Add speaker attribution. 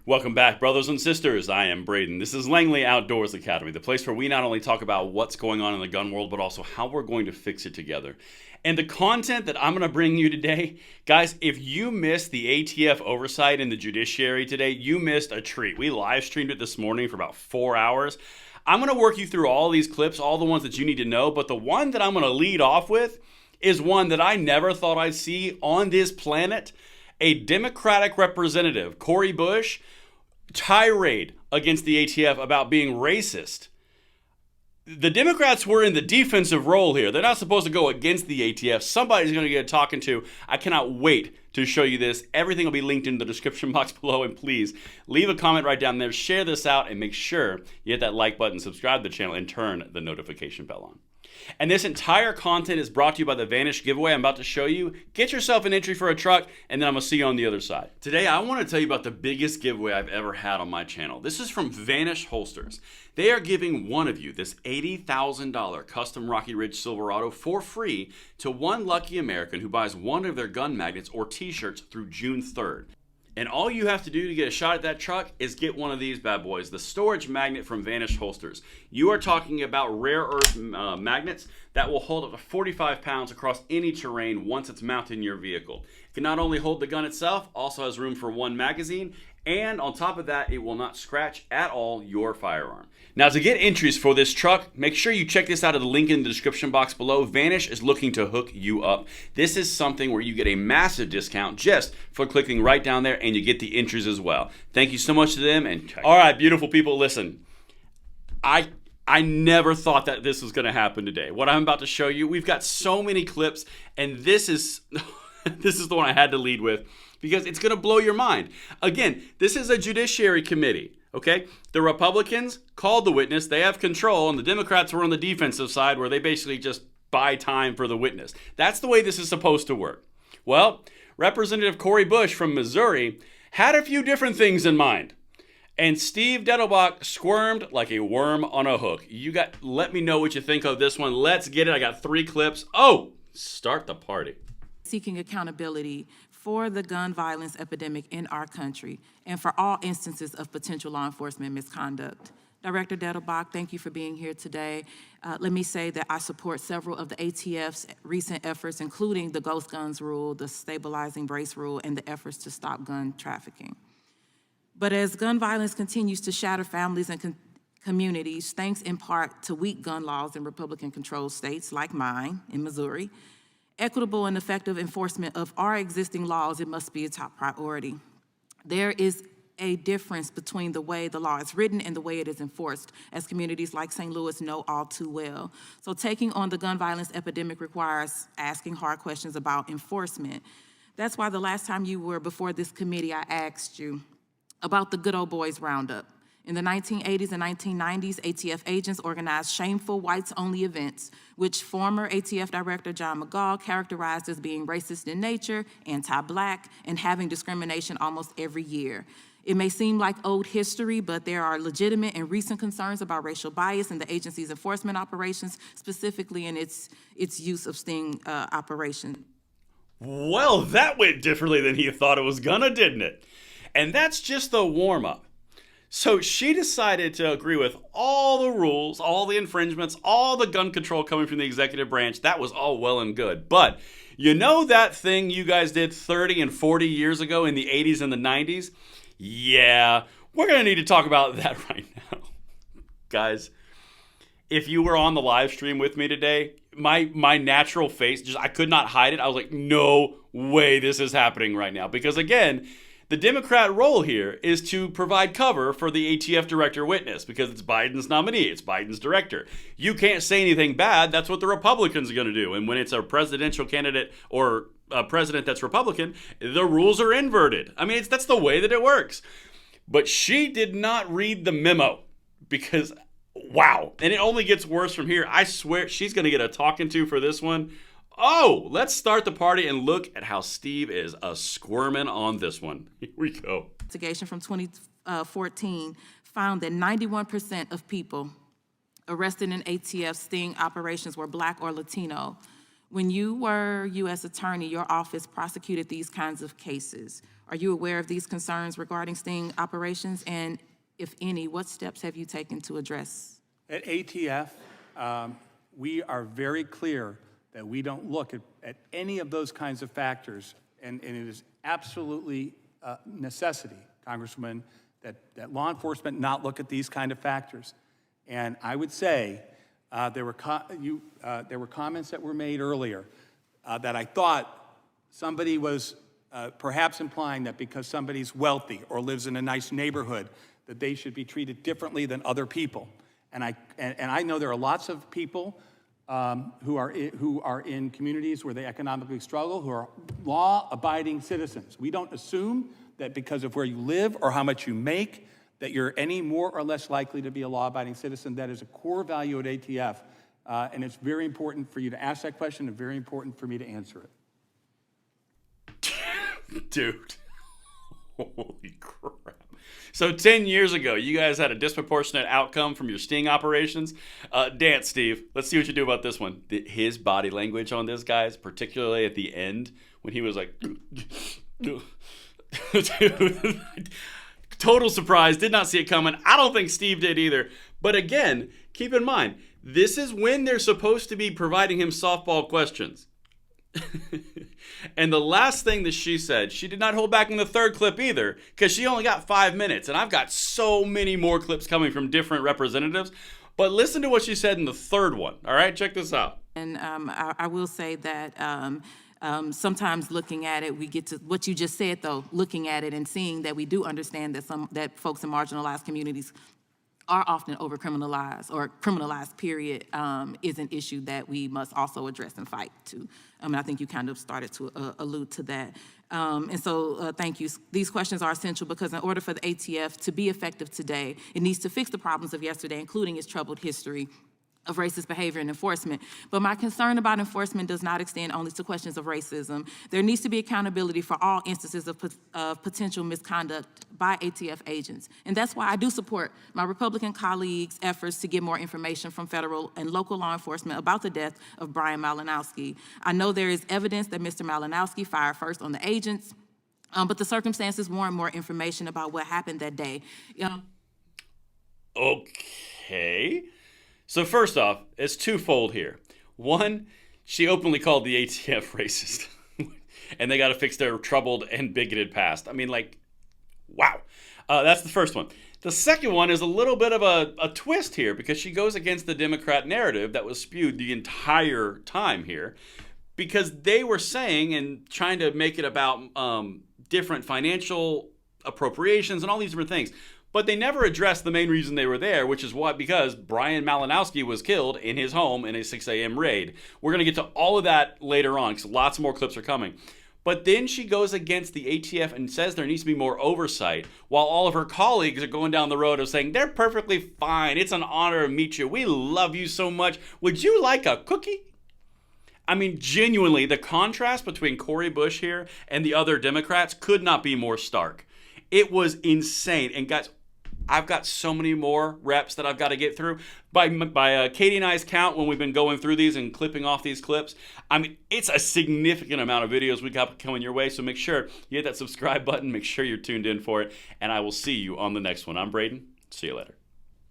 Speaker 1: Welcome back, brothers and sisters. I am Braden. This is Langley Outdoors Academy, the place where we not only talk about what's going on in the gun world, but also how we're going to fix it together. And the content that I'm going to bring you today, guys, if you missed the ATF oversight in the judiciary today, you missed a treat. We live streamed it this morning for about 4 hours. I'm going to work you through all these clips, all the ones that you need to know, but the one that I'm going to lead off with is one that I never thought I'd see on this planet. A Democratic representative, Cory Bush, tirade against the ATF about being racist. The Democrats were in the defensive role here. They're not supposed to go against the ATF. Somebody's going to get talking to. I cannot wait to show you this. Everything will be linked in the description box below. And please leave a comment right down there. Share this out and make sure you hit that like button, subscribe to the channel, and turn the notification bell on. And this entire content is brought to you by the Vanish giveaway I'm about to show you. Get yourself an entry for a truck, and then I'm going to see you on the other side. Today, I want to tell you about the biggest giveaway I've ever had on my channel. This is from Vanish Holsters. They are giving one of you this $80,000 custom Rocky Ridge Silverado for free to one lucky American who buys one of their gun magnets or t-shirts through June 3rd. And all you have to do to get a shot at that truck is get one of these bad boys, the storage magnet from Vanish Holsters. You are talking about rare earth magnets that will hold up to 45 pounds across any terrain once it's mounted in your vehicle. It can not only hold the gun itself, also has room for one magazine, and on top of that, it will not scratch at all your firearm. Now, to get entries for this truck, make sure you check this out at the link in the description box below. Vanish is looking to hook you up. This is something where you get a massive discount just for clicking right down there, and you get the entries as well. Thank you so much to them. And all right, beautiful people, listen. I never thought that this was going to happen today. What I'm about to show you, we've got so many clips, and this is this is the one I had to lead with because it's going to blow your mind. Again, this is a judiciary committee. Okay, the Republicans called the witness. They have control, and the Democrats were on the defensive side where they basically just buy time for the witness. That's the way this is supposed to work. Well, Representative Cory Bush from Missouri had a few different things in mind. And Steve Dettelbach squirmed like a worm on a hook. Let me know what you think of this one. Let's get it. I got 3 clips. Oh, start the party.
Speaker 2: Seeking accountability for the gun violence epidemic in our country and for all instances of potential law enforcement misconduct. Director Dettelbach, thank you for being here today. Let me say that I support several of the ATF's recent efforts, including the Ghost Guns rule, the stabilizing brace rule, and the efforts to stop gun trafficking. But as gun violence continues to shatter families and communities, thanks in part to weak gun laws in Republican-controlled states like mine in Missouri, equitable and effective enforcement of our existing laws, it must be a top priority. There is a difference between the way the law is written and the way it is enforced, as communities like St. Louis know all too well. So taking on the gun violence epidemic requires asking hard questions about enforcement. That's why the last time you were before this committee, I asked you about the Good Old Boys Roundup. In the 1980s and 1990s, ATF agents organized shameful whites-only events, which former ATF Director John McGaugh characterized as being racist in nature, anti-Black, and having discrimination almost every year. It may seem like old history, but there are legitimate and recent concerns about racial bias in the agency's enforcement operations, specifically in its use of sting operations.
Speaker 1: Well, that went differently than he thought it was gonna, didn't it? And that's just the warm-up. So she decided to agree with all the rules, all the infringements, all the gun control coming from the executive branch. That was all well and good. But you know that thing you guys did 30 and 40 years ago in the 80s and the 90s? Yeah, we're going to need to talk about that right now. Guys, if you were on the live stream with me today, my natural face, I could not hide it. I was like, no way this is happening right now. Because again, the Democrat role here is to provide cover for the ATF director witness because it's Biden's nominee, it's Biden's director. You can't say anything bad, that's what the Republicans are going to do. And when it's a presidential candidate or a president that's Republican, the rules are inverted. I mean, that's the way that it works. But she did not read the memo because, wow. And it only gets worse from here. I swear she's going to get a talking to for this one. Oh, let's start the party and look at how Steve is squirming on this one. Here we go.
Speaker 2: Investigation from 2014 found that 91% of people arrested in ATF sting operations were Black or Latino. When you were U.S. Attorney, your office prosecuted these kinds of cases. Are you aware of these concerns regarding sting operations? And if any, what steps have you taken to address?
Speaker 3: At ATF, we are very clear that we don't look at any of those kinds of factors, and it is absolutely necessity, Congresswoman, that law enforcement not look at these kind of factors. And I would say there were comments that were made earlier that I thought somebody was perhaps implying that because somebody's wealthy or lives in a nice neighborhood, that they should be treated differently than other people. And I know there are lots of people who are in communities where they economically struggle, who are law-abiding citizens. We don't assume that because of where you live or how much you make, that you're any more or less likely to be a law-abiding citizen. That is a core value at ATF, and it's very important for you to ask that question and very important for me to answer it.
Speaker 1: Dude, holy crap. So 10 years ago, you guys had a disproportionate outcome from your sting operations. Dance, Steve. Let's see what you do about this one. His body language on this, guys, particularly at the end, when he was like... Total surprise. Did not see it coming. I don't think Steve did either. But again, keep in mind, this is when they're supposed to be providing him softball questions. And the last thing that she said, she did not hold back in the third clip either, because she only got 5 minutes, and I've got so many more clips coming from different representatives. But listen to what she said in the third one. All right, check this out.
Speaker 2: And I will say that sometimes looking at it, we get to what you just said, though, looking at it and seeing that we do understand that folks in marginalized communities are often over-criminalized or criminalized, period, is an issue that we must also address and fight to. I think you kind of started to allude to that. And so thank you. These questions are essential because in order for the ATF to be effective today, it needs to fix the problems of yesterday, including its troubled history of racist behavior and enforcement. But my concern about enforcement does not extend only to questions of racism. There needs to be accountability for all instances of potential misconduct by ATF agents. And that's why I do support my Republican colleagues' efforts to get more information from federal and local law enforcement about the death of Brian Malinowski. I know there is evidence that Mr. Malinowski fired first on the agents, but the circumstances warrant more information about what happened that day.
Speaker 1: Okay. So first off, it's twofold here. One, she openly called the ATF racist. And they got to fix their troubled and bigoted past. I mean, like, wow. That's the first one. The second one is a little bit of a twist here because she goes against the Democrat narrative that was spewed the entire time here because they were saying and trying to make it about different financial appropriations and all these different things. But they never addressed the main reason they were there, which is because Brian Malinowski was killed in his home in a 6 a.m. raid. We're going to get to all of that later on because lots more clips are coming. But then she goes against the ATF and says there needs to be more oversight, while all of her colleagues are going down the road of saying, they're perfectly fine. It's an honor to meet you. We love you so much. Would you like a cookie? I mean, genuinely, the contrast between Cory Bush here and the other Democrats could not be more stark. It was insane. And guys, I've got so many more reps that I've got to get through. By Katie and I's count, when we've been going through these and clipping off these clips, I mean, it's a significant amount of videos we got coming your way. So make sure you hit that subscribe button. Make sure you're tuned in for it. And I will see you on the next one. I'm Braden. See you later.